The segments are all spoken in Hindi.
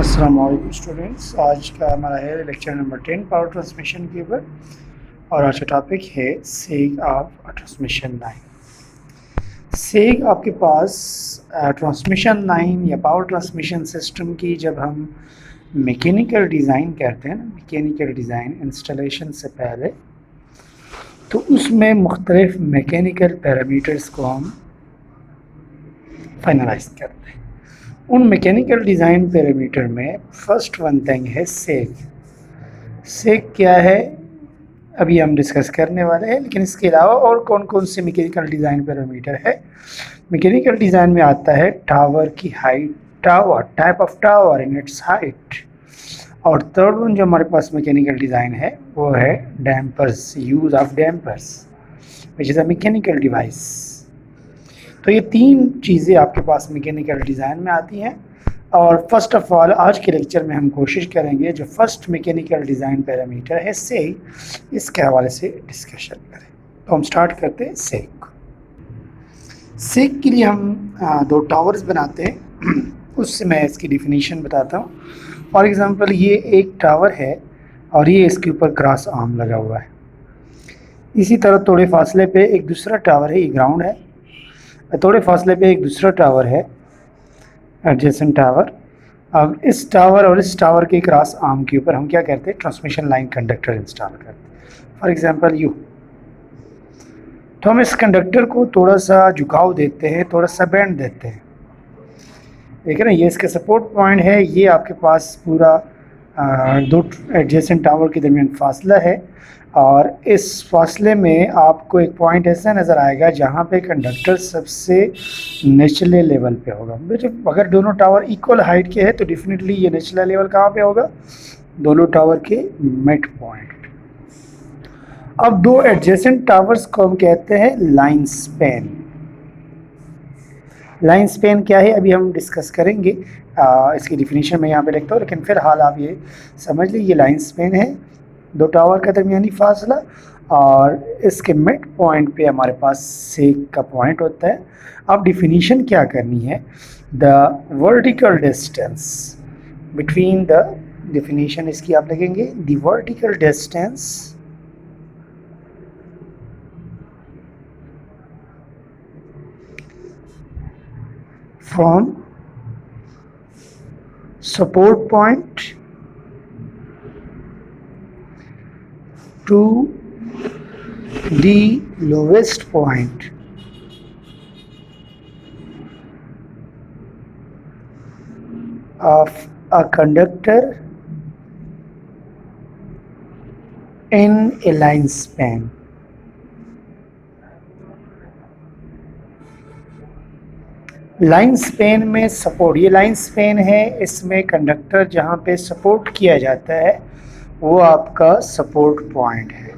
अस्सलाम वालेकुम स्टूडेंट्स। आज का हमारा है लेक्चर नंबर 10 पावर ट्रांसमिशन के ऊपर और आज का टॉपिक है सेग ऑफ ट्रांसमिशन लाइन। सेग आपके पास ट्रांसमिशन लाइन या पावर ट्रांसमिशन सिस्टम की जब हम मैकेनिकल डिज़ाइन करते हैं ना, मैकेनिकल डिज़ाइन इंस्टॉलेशन से पहले, तो उसमें मुख्तलिफ मैकेनिकल पैरामीटर्स को हम फाइनलाइज करते हैं। उन मैकेनिकल डिज़ाइन पैरामीटर में फर्स्ट वन थिंग है सेग। सेग क्या है अभी हम डिस्कस करने वाले हैं, लेकिन इसके अलावा और कौन कौन से मैकेनिकल डिज़ाइन पैरामीटर है। मैकेनिकल डिज़ाइन में आता है टावर की height, tower type of tower in its height, और थर्ड वन जो हमारे पास मैकेनिकल डिज़ाइन है वो है dampers, use of dampers which is a mechanical device. तो ये तीन चीज़ें आपके पास मैकेनिकल डिज़ाइन में आती हैं। और फर्स्ट ऑफ ऑल आज के लेक्चर में हम कोशिश करेंगे जो फर्स्ट मैकेनिकल डिज़ाइन पैरामीटर है सेग, इसके हवाले से डिस्कशन करें। तो हम स्टार्ट करते हैं सेग। सेग के लिए हम दो टावर्स बनाते हैं उससे मैं इसकी डिफिनीशन बताता हूँ। फॉर एग्ज़ाम्पल ये एक टावर है और ये इसके ऊपर क्रॉस आर्म लगा हुआ है। इसी तरह थोड़े फासले पे एक दूसरा टावर है, ये ग्राउंड है। थोड़े फासले पे एक दूसरा टावर है, एडजेसेंट टावर। अब इस टावर और इस टावर के क्रॉस आर्म के ऊपर हम क्या करते हैं, ट्रांसमिशन लाइन कंडक्टर इंस्टॉल करते हैं। फॉर एग्जांपल यू, तो हम इस कंडक्टर को थोड़ा सा झुकाव देते हैं, थोड़ा सा बेंड देते हैं। ठीक है ना, ये इसका सपोर्ट पॉइंट है। ये आपके पास पूरा दो एडजेसेंट टावर के दरमियान फासला है और इस फासले में आपको एक पॉइंट ऐसा नज़र आएगा जहाँ पे कंडक्टर सबसे निचले लेवल पे होगा। अगर दोनों टावर इक्वल हाइट के हैं तो डेफिनेटली ये निचला लेवल कहाँ पे होगा, दोनों टावर के मिड पॉइंट। अब दो एडजेसेंट टावर्स को हम कहते हैं लाइन स्पैन। लाइन स्पैन क्या है अभी हम डिस्कस करेंगे, इसकी डिफिनीशन मैं यहाँ पे लिखता हूँ, लेकिन फिलहाल आप ये समझ लीजिए लाइन स्पैन है दो टावर का दरमियानी फासला और इसके मिड पॉइंट पे हमारे पास सेग का पॉइंट होता है। अब डिफिनीशन क्या करनी है, the vertical distance between the, definition इसकी आप लिखेंगे the vertical distance from support point to the lowest point of a conductor in a line span. Line span में सपोर्ट, ये लाइन स्पैन है, इसमें कंडक्टर जहाँ पे सपोर्ट किया जाता है वो आपका सपोर्ट पॉइंट है।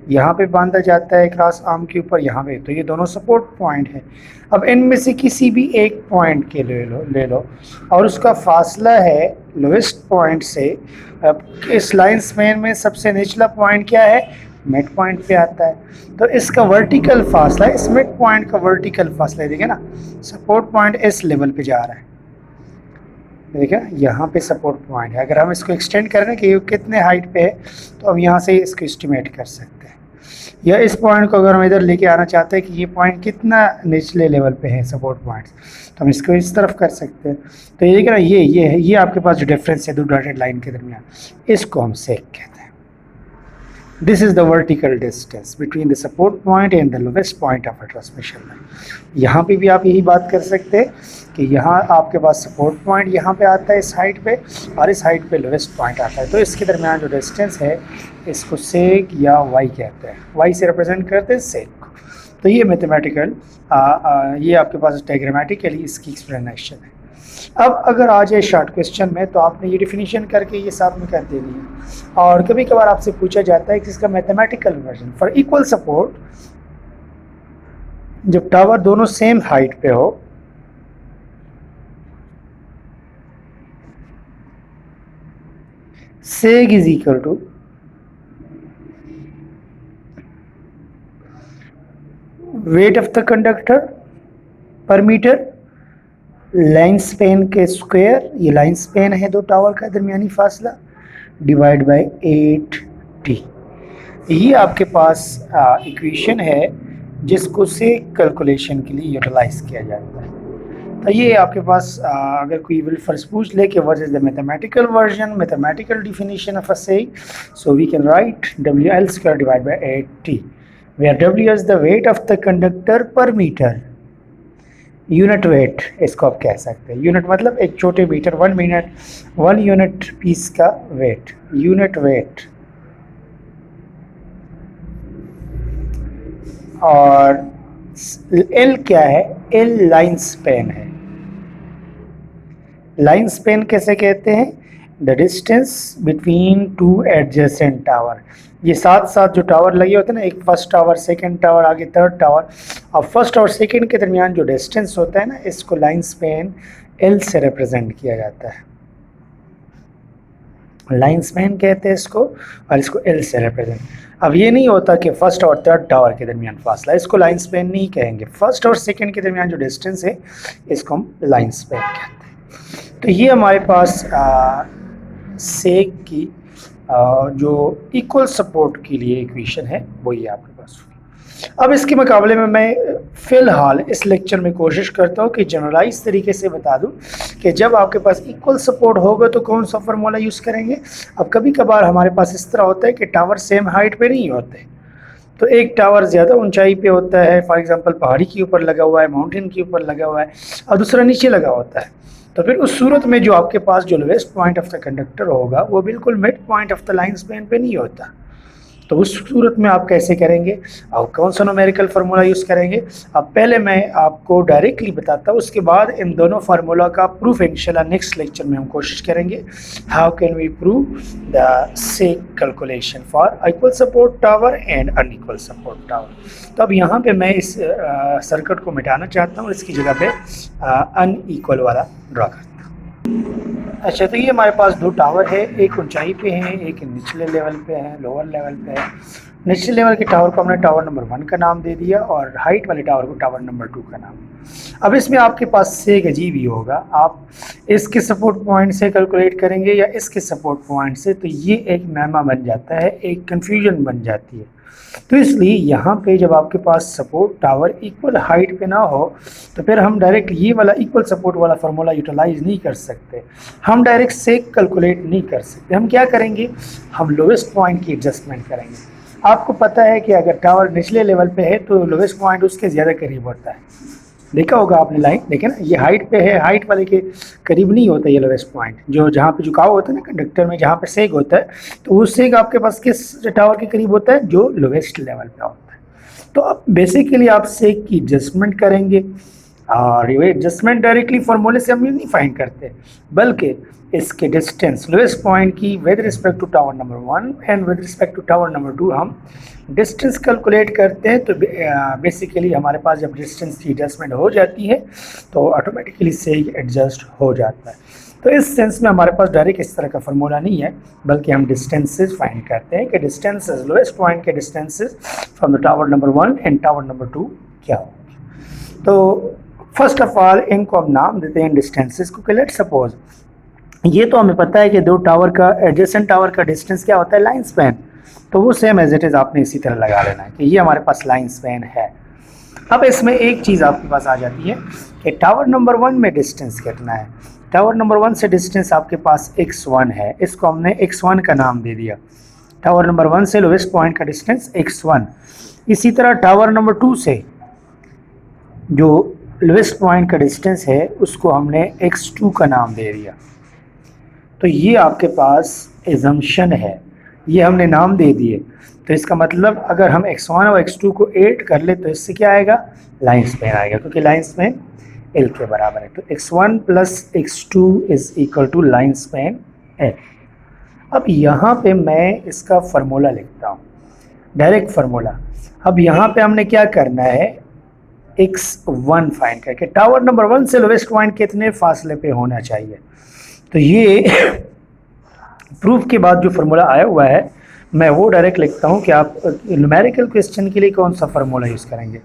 यहाँ पे बांधा जाता है क्रॉस आर्म के ऊपर, यहाँ पे, तो ये दोनों सपोर्ट पॉइंट है। अब इनमें से किसी भी एक पॉइंट के ले लो और उसका फासला है लोएस्ट पॉइंट से। अब इस लाइन स्पैन में सबसे निचला पॉइंट क्या है, मिड पॉइंट पे आता है। तो इसका वर्टिकल फासला, इस मिड पॉइंट का वर्टिकल फासला देखिए ना, सपोर्ट पॉइंट इस लेवल पे जा रहा है, ठीक है, यहाँ पे सपोर्ट पॉइंट है। अगर हम इसको एक्सटेंड करें कि ये कितने हाइट पे है तो हम यहाँ से इसको एस्टिमेट कर सकते हैं। या इस पॉइंट को अगर हम इधर लेके आना चाहते हैं कि ये पॉइंट कितना निचले लेवल पे है सपोर्ट पॉइंट्स, तो हम इसको इस तरफ कर सकते हैं। तो ये देखिए ना, ये है, ये आपके पास जो डिफरेंस है दो डॉटेड लाइन के दरमियान, इसको हम सेग कहते हैं। This is the vertical distance between the support point and the lowest point of a transmission line. यहाँ पे भी आप यही बात कर सकते हैं कि यहाँ आपके पास सपोर्ट पॉइंट यहाँ पे आता है इस हाइट पे और इस हाइट पे लोवेस्ट पॉइंट आता है। तो इसके दरमियान जो डिस्टेंस है इसको सेग या वाई कहते हैं, वाई से रिप्रेजेंट करते हैं सेग को। तो ये मैथमेटिकल, ये आपके पास डायग्रामेटिकली इसकी एक्सप्लेनेशन है। अब अगर आ जाए शॉर्ट क्वेश्चन में तो आपने ये डिफिनीशन करके ये साथ में कर देनी है। और कभी कभार आपसे पूछा जाता है कि इसका mathematical version for equal support, जब टावर दोनों सेम हाइट पे हो, sag is equal to weight of the conductor per meter line span के स्क्वायर, ये लाइन स्पेन है दो टावर का दरमियानी फासला, डिवाइड बाय 8t। ये आपके पास इक्वेशन है जिसको से कैलकुलेशन के लिए यूटिलाइज किया जाता है। तो ये आपके पास अगर कोई विल फर्स्ट पूछ ले कि what is the mathematical version, mathematical definition of a sag, so we can write WL² divide by 8t, where W is the weight of the conductor per metre. Unit weight इसको आप कह सकते हैं, यूनिट मतलब एक छोटे मीटर, 1 यूनिट पीस का वेट, यूनिट वेट। और L क्या है? L लाइन स्पेन है। लाइन स्पेन कैसे कहते हैं? The distance between two adjacent tower. ये साथ साथ जो टावर लगे होते हैं ना, एक फर्स्ट टावर, सेकंड टावर, आगे थर्ड टावर, और फर्स्ट और सेकंड के दरमियान जो डिस्टेंस होता है ना, इसको लाइन स्पेन L से रिप्रेजेंट किया जाता है। लाइन स्पेन कहते हैं इसको, और इसको L से रिप्रेजेंट। अब ये नहीं होता कि फर्स्ट और थर्ड टावर के दरमियान फासला, इसको लाइन स्पेन नहीं कहेंगे। फर्स्ट और सेकंड के दरमियान जो डिस्टेंस है इसको हम लाइन स्पेन कहते हैं। तो ये हमारे पास सेक की जो इक्वल सपोर्ट के लिए इक्वेशन है वो ये आपके पास हुई। अब इसके मुकाबले में मैं फ़िलहाल इस लेक्चर में कोशिश करता हूँ कि जनरलाइज तरीके से बता दूँ कि जब आपके पास इक्वल सपोर्ट होगा तो कौन सा फार्मूला यूज़ करेंगे। अब कभी कभार हमारे पास इस तरह होता है कि टावर सेम हाइट पे नहीं होते, तो एक टावर ज़्यादा ऊंचाई पे होता है, फॉर एग्जांपल पहाड़ी के ऊपर लगा हुआ है, माउंटेन के ऊपर लगा हुआ है, और दूसरा नीचे लगा होता है। तो फिर उस सूरत में जो आपके पास जो lowest point of the conductor होगा वो बिल्कुल mid point of the line Spain पे नहीं होता। तो उस सूरत में आप कैसे करेंगे और कौन सा न्यूमेरिकल फार्मूला यूज़ करेंगे, अब पहले मैं आपको डायरेक्टली बताता हूँ, उसके बाद इन दोनों फार्मूला का प्रूफ इंशाल्लाह नेक्स्ट लेक्चर में हम कोशिश करेंगे। How can we prove the sag calculation for equal support tower and unequal support tower. तो अब यहाँ पे मैं इस सर्किट को मिटाना चाहता हूँ, इसकी जगह पे अनइक्वल वाला ड्रा करता हूँ। अच्छा, तो ये हमारे पास दो टावर है, एक ऊंचाई पे है, एक निचले लेवल पे है, लोअर लेवल पे है। निचले लेवल के टावर को हमने टावर नंबर 1 का नाम दे दिया और हाइट वाले टावर को टावर नंबर 2 का नाम। अब इसमें आपके पास सेक अजीब ही होगा, आप इसके सपोर्ट पॉइंट से कैलकुलेट करेंगे या इसके सपोर्ट पॉइंट से, तो ये एक मैमा बन जाता है, एक कन्फ्यूजन बन जाती है। तो इसलिए यहाँ पे जब आपके पास सपोर्ट टावर इक्वल हाइट पे ना हो तो फिर हम डायरेक्ट ये वाला इक्वल सपोर्ट वाला फार्मूला यूटिलाइज नहीं कर सकते, हम डायरेक्ट सेक कैलकुलेट नहीं कर सकते। हम क्या करेंगे, हम लोवेस्ट पॉइंट की एडजस्टमेंट करेंगे। आपको पता है कि अगर टावर निचले लेवल पे है तो लोवेस्ट पॉइंट उसके ज़्यादा करीब होता है, देखा होगा आपने लाइन, देखे ना, ये हाइट पे है, हाइट वाले के करीब नहीं होता ये लोवेस्ट पॉइंट। जो जहाँ पे झुकाव होता है ना कंडक्टर में, जहाँ पे सेक होता है, तो वो सेक आपके पास किस टावर के करीब होता है, जो लोवेस्ट लेवल पे होता है। तो अब बेसिकली आप सेक की एडजस्टमेंट करेंगे, और ये एडजस्टमेंट डायरेक्टली फार्मूले से हम नहीं फाइंड करते, बल्कि इसके डिस्टेंस लोवेस्ट पॉइंट की with respect to tower number 1 and with respect to tower number 2 हम डिस्टेंस कैलकुलेट करते हैं। तो बेसिकली हमारे पास जब डिस्टेंस की एडजस्टमेंट हो जाती है तो ऑटोमेटिकली सेक एडजस्ट हो जाता है। तो इस सेंस में हमारे पास डायरेक्ट इस तरह का फार्मूला नहीं है, बल्कि हम डिस्टेंसेस फाइंड करते हैं कि डिस्टेंसेस, लोवेस्ट पॉइंट के distances from the tower number 1 and tower number 2 क्या होंगे। तो फर्स्ट ऑफ ऑल इनको हम नाम देते हैं डिस्टेंसेस को, कि लेट्स सपोज ये तो हमें पता है कि दो टावर का एडजेसेंट टावर का डिस्टेंस क्या होता है, लाइन स्पैन, तो वो सेम एज इट इज़ आपने इसी तरह लगा लेना है कि ये हमारे पास लाइन स्पैन है। अब इसमें एक चीज़ आपके पास आ जाती है कि टावर नंबर 1 में डिस्टेंस कितना है। टावर नंबर 1 से डिस्टेंस आपके पास x1 है, इसको हमने x1 का नाम दे दिया। टावर नंबर 1 से लोवेस्ट पॉइंट का डिस्टेंस x1। इसी तरह टावर नंबर 2 से जो लोवेस्ट पॉइंट का डिस्टेंस है उसको हमने x2 का नाम दे दिया। तो ये आपके पास एजम्पशन है, ये हमने नाम दे दिए। तो इसका मतलब अगर हम x1 और x2 को ऐड कर ले तो इससे क्या आएगा, लाइन स्पैन आएगा, क्योंकि लाइन स्पैन L के बराबर है। तो x1 plus x2 is equal to line span L। अब यहाँ पे मैं इसका फार्मूला लिखता हूँ, डायरेक्ट फार्मूला। अब यहाँ पे हमने क्या करना है, x1 फाइंड करके टावर नंबर 1 से लोवेस्ट पॉइंट कितने फासले पे होना चाहिए। तो ये प्रूफ के बाद जो फार्मूला आया हुआ है मैं वो डायरेक्ट लिखता हूँ कि आप न्यूमेरिकल क्वेश्चन के लिए कौन सा फार्मूला यूज़ करेंगे।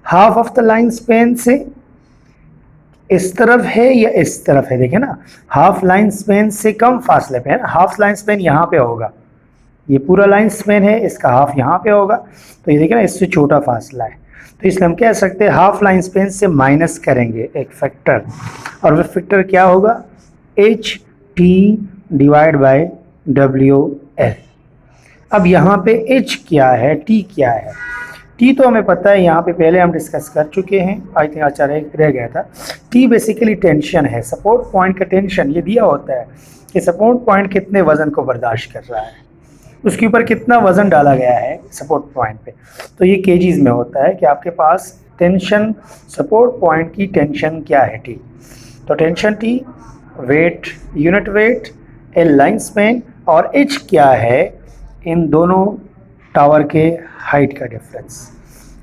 Half of the line Spain से इस तरफ है या इस तरफ है, देखिए ना, हाफ लाइन स्पेन से कम फासले पे है ना, हाफ लाइन स्पेन यहाँ पे होगा, ये पूरा लाइन स्पेन है, इसका हाफ यहाँ पे होगा, तो ये देखिए ना इससे छोटा फासला है, तो इसलिए हम कह सकते हैं हाफ लाइन स्पेन से माइनस करेंगे एक फैक्टर, और वो फैक्टर क्या होगा, H T divide by W L. अब यहाँ पे एच क्या है, टी क्या है, टी तो हमें पता है, यहाँ पे पहले हम डिस्कस कर चुके हैं, आई थिंक अच्छा रह गया था। टी बेसिकली टेंशन है, सपोर्ट पॉइंट का टेंशन, ये दिया होता है कि सपोर्ट पॉइंट कितने वज़न को बर्दाश्त कर रहा है, उसके ऊपर कितना वज़न डाला गया है सपोर्ट पॉइंट पे, तो ये केजीज़ में होता है कि आपके पास टेंशन, सपोर्ट पॉइंट की टेंशन क्या है टी, तो tension T, weight, unit weight, L line span, और एच क्या है, इन दोनों टावर के हाइट का डिफरेंस,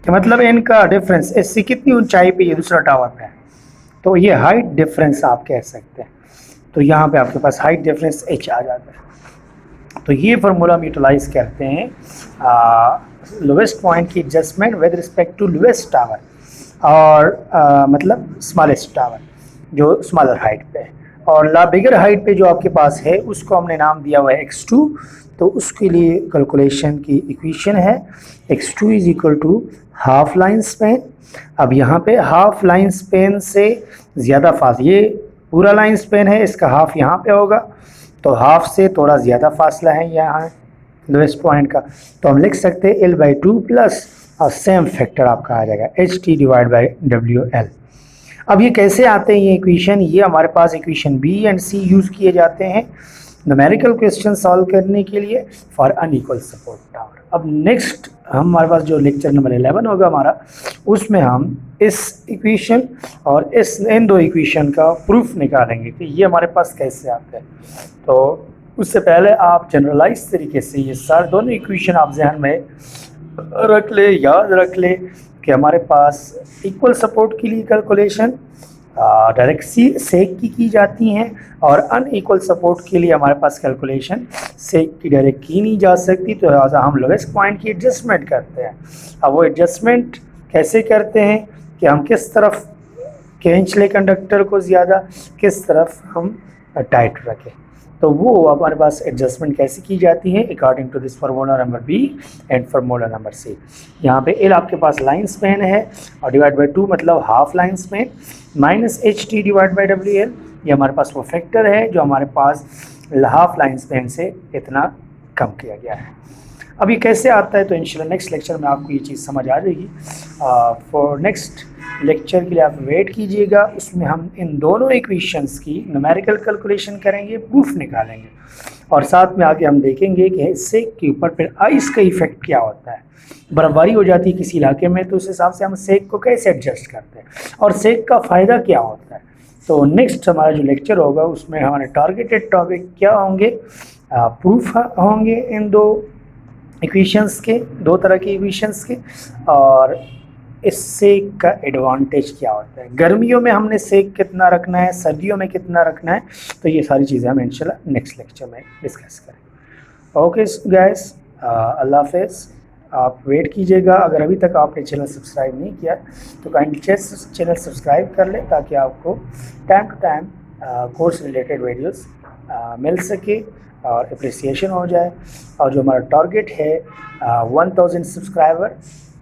कि मतलब इनका डिफरेंस, इससे कितनी ऊंचाई पे ये दूसरा टावर पे है, तो ये हाइट डिफरेंस आप कह सकते हैं। तो यहाँ पे आपके पास हाइट डिफरेंस एच आ जाता है। तो ये फार्मूला हम यूटिलाइज करते हैं लोवेस्ट पॉइंट की adjustment with respect to lowest tower, और मतलब स्मॉलेस्ट टावर जो स्मॉलर हाइट पे है, और ला बिगर हाइट पे जो आपके पास है उसको हमने नाम दिया हुआ है x2, तो उसके लिए कैलकुलेशन की इक्वेशन है x2 is equal to half line span. अब यहाँ पे हाफ लाइन स्पेन से ज़्यादा फासला, ये पूरा लाइन स्पेन है, इसका हाफ यहाँ पे होगा, तो हाफ से थोड़ा ज़्यादा फासला है यहाँ लोएस्ट पॉइंट का, तो हम लिख सकते हैं L/2 प्लस और सेम फैक्टर आपका आ जाएगा HT डिवाइड बाई WL। अब ये कैसे आते हैं ये इक्वेशन, ये हमारे पास equation B and C use किए जाते हैं न्यूमेरिकल क्वेश्चन सॉल्व करने के लिए फॉर अनइक्वल सपोर्ट टावर। अब नेक्स्ट हमारे पास जो लेक्चर नंबर 11 होगा हमारा, उसमें हम इस इक्वेशन और इन दो इक्वेशन का प्रूफ निकालेंगे कि ये हमारे पास कैसे आते हैं। तो उससे पहले आप जनरलाइज तरीके से ये सारे दोनों इक्वेशन आप जहन में रख ले, याद रख ले कि हमारे पास इक्वल सपोर्ट के लिए कैलकुलेशन डायरेक्ट सेक की जाती हैं, और अनइक्वल सपोर्ट के लिए हमारे पास कैलकुलेशन सेक की डायरेक्ट की नहीं जा सकती, तो लिहाजा हम लोवेस्ट पॉइंट की एडजस्टमेंट करते हैं। अब वो एडजस्टमेंट कैसे करते हैं कि हम किस तरफ खींच ले कंडक्टर को ज़्यादा, किस तरफ हम टाइट रखें, तो वो हमारे पास एडजस्टमेंट कैसे की जाती है according to this formula number B and formula number C. यहाँ पे एल आपके पास लाइन स्पेन है और डिवाइड बाई 2 मतलब half line Spain, minus H T divide by W L, ये हमारे पास वो फैक्टर है जो हमारे पास हाफ लाइन स्पेन से इतना कम किया गया है। अब ये कैसे आता है, तो इंशाल्लाह नेक्स्ट लेक्चर में आपको ये चीज़ समझ आ जाएगी। फॉर नेक्स्ट लेक्चर के लिए आप वेट कीजिएगा, उसमें हम इन दोनों इक्वेशंस की न्यूमेरिकल कैलकुलेशन करेंगे, प्रूफ निकालेंगे, और साथ में आके हम देखेंगे कि सेक के ऊपर फिर आइस का इफेक्ट क्या होता है। बर्फबारी हो जाती है किसी इलाके में, तो उस हिसाब से हम सेक को कैसे एडजस्ट करते हैं और सेक का फ़ायदा क्या होता है। तो नेक्स्ट हमारा जो लेक्चर होगा उसमें हमारे टारगेटेड टॉपिक क्या होंगे, प्रूफ होंगे इन दो इक्वेशंस के, दो तरह के इक्वेशंस के, और इस सेक का एडवांटेज क्या होता है, गर्मियों में हमने सेक कितना रखना है, सर्दियों में कितना रखना है, तो ये सारी चीज़ें हम इंशाल्लाह नेक्स्ट लेक्चर में डिस्कस करेंगे। ओके गाइस, अल्लाह हाफ़िज़। आप वेट कीजिएगा, अगर अभी तक आपने चैनल सब्सक्राइब नहीं किया तो काइंडली चैनल सब्सक्राइब कर लें ताकि आपको time to time course related videos मिल सके और अप्रिसिएशन हो जाए। और जो हमारा टारगेट है 1000 सब्सक्राइबर,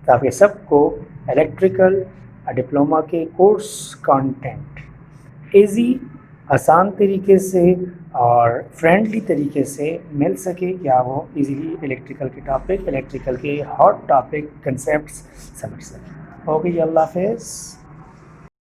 ताकि सबको इलेक्ट्रिकल डिप्लोमा के कोर्स कंटेंट इजी, आसान तरीके से और फ्रेंडली तरीके से मिल सके, क्या वो इजीली इलेक्ट्रिकल के टॉपिक, इलेक्ट्रिकल के हॉट टॉपिक कंसेप्ट्स समझ सकें। ओके, अल्लाह हाफ़िज़।